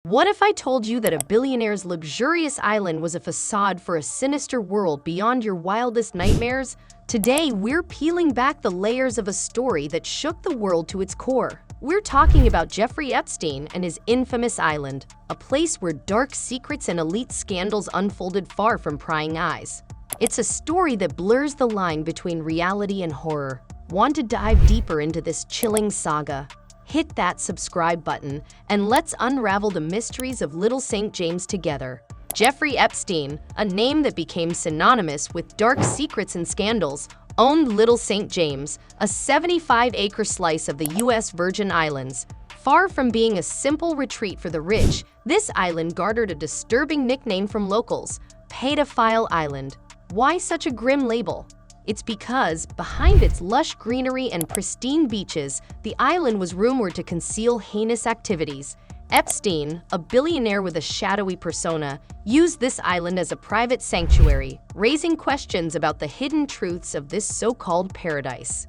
What if I told you that a billionaire's luxurious island was a facade for a sinister world beyond your wildest nightmares? Today, we're peeling back the layers of a story that shook the world to its core. We're talking about Jeffrey Epstein and his infamous island, a place where dark secrets and elite scandals unfolded far from prying eyes. It's a story that blurs the line between reality and horror. Want to dive deeper into this chilling saga? Hit that subscribe button and let's unravel the mysteries of Little St. James together. Jeffrey Epstein, a name that became synonymous with dark secrets and scandals, owned Little St. James, a 75-acre slice of the U.S. Virgin Islands. Far from being a simple retreat for the rich, this island garnered a disturbing nickname from locals, Pedophile Island. Why such a grim label? It's because, behind its lush greenery and pristine beaches, the island was rumored to conceal heinous activities. Epstein, a billionaire with a shadowy persona, used this island as a private sanctuary, raising questions about the hidden truths of this so-called paradise.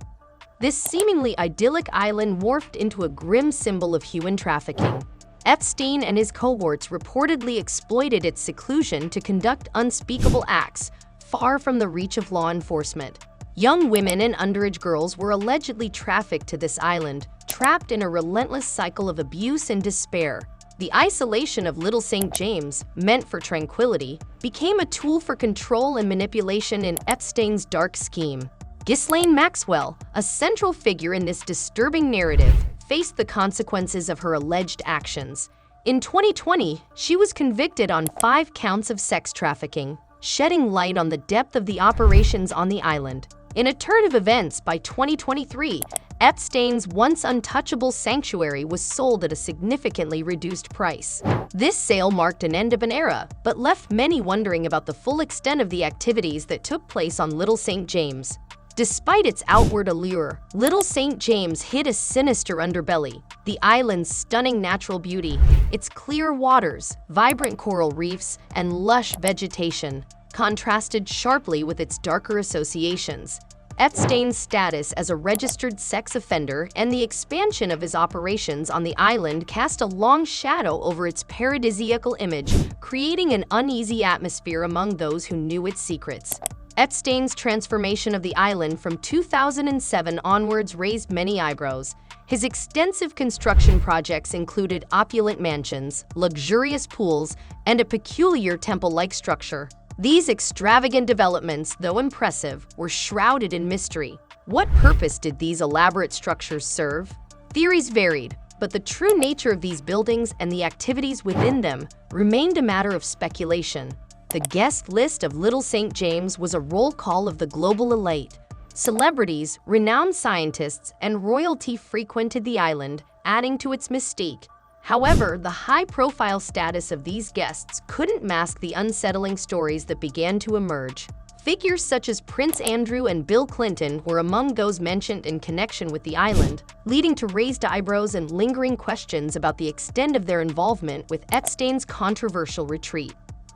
This seemingly idyllic island morphed into a grim symbol of human trafficking. Epstein and his cohorts reportedly exploited its seclusion to conduct unspeakable acts, far from the reach of law enforcement. Young women and underage girls were allegedly trafficked to this island, trapped in a relentless cycle of abuse and despair. The isolation of Little St. James, meant for tranquility, became a tool for control and manipulation in Epstein's dark scheme. Ghislaine Maxwell, a central figure in this disturbing narrative, faced the consequences of her alleged actions. In 2020, she was convicted on 5 counts of sex trafficking, shedding light on the depth of the operations on the island. In a turn of events, by 2023, Epstein's once untouchable sanctuary was sold at a significantly reduced price. This sale marked an end of an era, but left many wondering about the full extent of the activities that took place on Little St. James. Despite its outward allure, Little St. James hid a sinister underbelly. The island's stunning natural beauty, its clear waters, vibrant coral reefs, and lush vegetation, contrasted sharply with its darker associations. Epstein's status as a registered sex offender and the expansion of his operations on the island cast a long shadow over its paradisiacal image, creating an uneasy atmosphere among those who knew its secrets. Epstein's transformation of the island from 2007 onwards raised many eyebrows. His extensive construction projects included opulent mansions, luxurious pools, and a peculiar temple-like structure. These extravagant developments, though impressive, were shrouded in mystery. What purpose did these elaborate structures serve? Theories varied, but the true nature of these buildings and the activities within them remained a matter of speculation. The guest list of Little St. James was a roll call of the global elite. Celebrities, renowned scientists, and royalty frequented the island, adding to its mystique. However, the high-profile status of these guests couldn't mask the unsettling stories that began to emerge. Figures such as Prince Andrew and Bill Clinton were among those mentioned in connection with the island, leading to raised eyebrows and lingering questions about the extent of their involvement with Epstein's controversial retreat.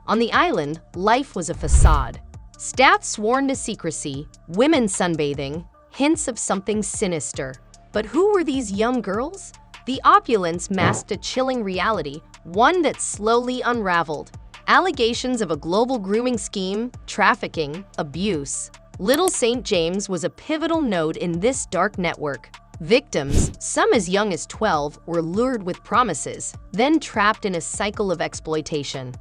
On the island, life was a facade. Staff sworn to secrecy, women sunbathing, hints of something sinister. But who were these young girls? The opulence masked a chilling reality, one that slowly unraveled. Allegations of a global grooming scheme, trafficking, abuse. Little St. James was a pivotal node in this dark network. Victims, some as young as 12, were lured with promises, then trapped in a cycle of exploitation.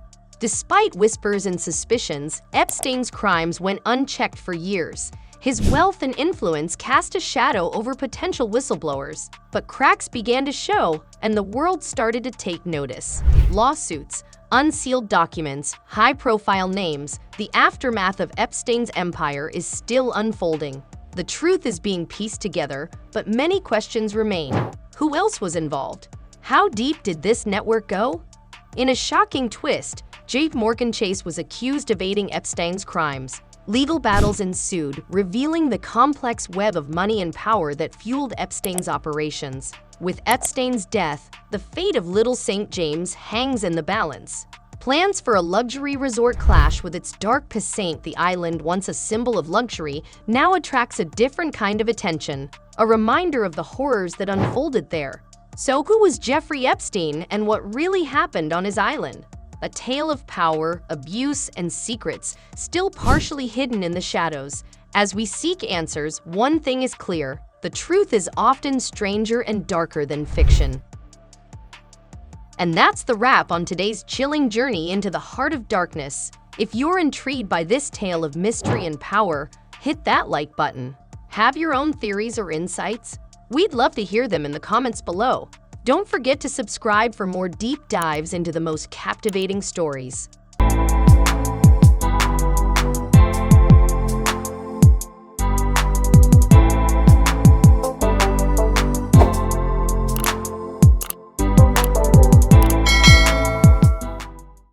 Despite whispers and suspicions, Epstein's crimes went unchecked for years. His wealth and influence cast a shadow over potential whistleblowers. But cracks began to show, and the world started to take notice. Lawsuits, unsealed documents, high-profile names, the aftermath of Epstein's empire is still unfolding. The truth is being pieced together, but many questions remain. Who else was involved? How deep did this network go? In a shocking twist, J.P. Chase was accused of aiding Epstein's crimes. Legal battles ensued, revealing the complex web of money and power that fueled Epstein's operations. With Epstein's death, the fate of Little St. James hangs in the balance. Plans for a luxury resort clash with its dark Saint. The island, once a symbol of luxury, now attracts a different kind of attention, a reminder of the horrors that unfolded there. So who was Jeffrey Epstein and what really happened on his island? A tale of power, abuse, and secrets, still partially hidden in the shadows. As we seek answers, one thing is clear: the truth is often stranger and darker than fiction. And that's the wrap on today's chilling journey into the heart of darkness. If you're intrigued by this tale of mystery and power, hit that like button. Have your own theories or insights? We'd love to hear them in the comments below. Don't forget to subscribe for more deep dives into the most captivating stories.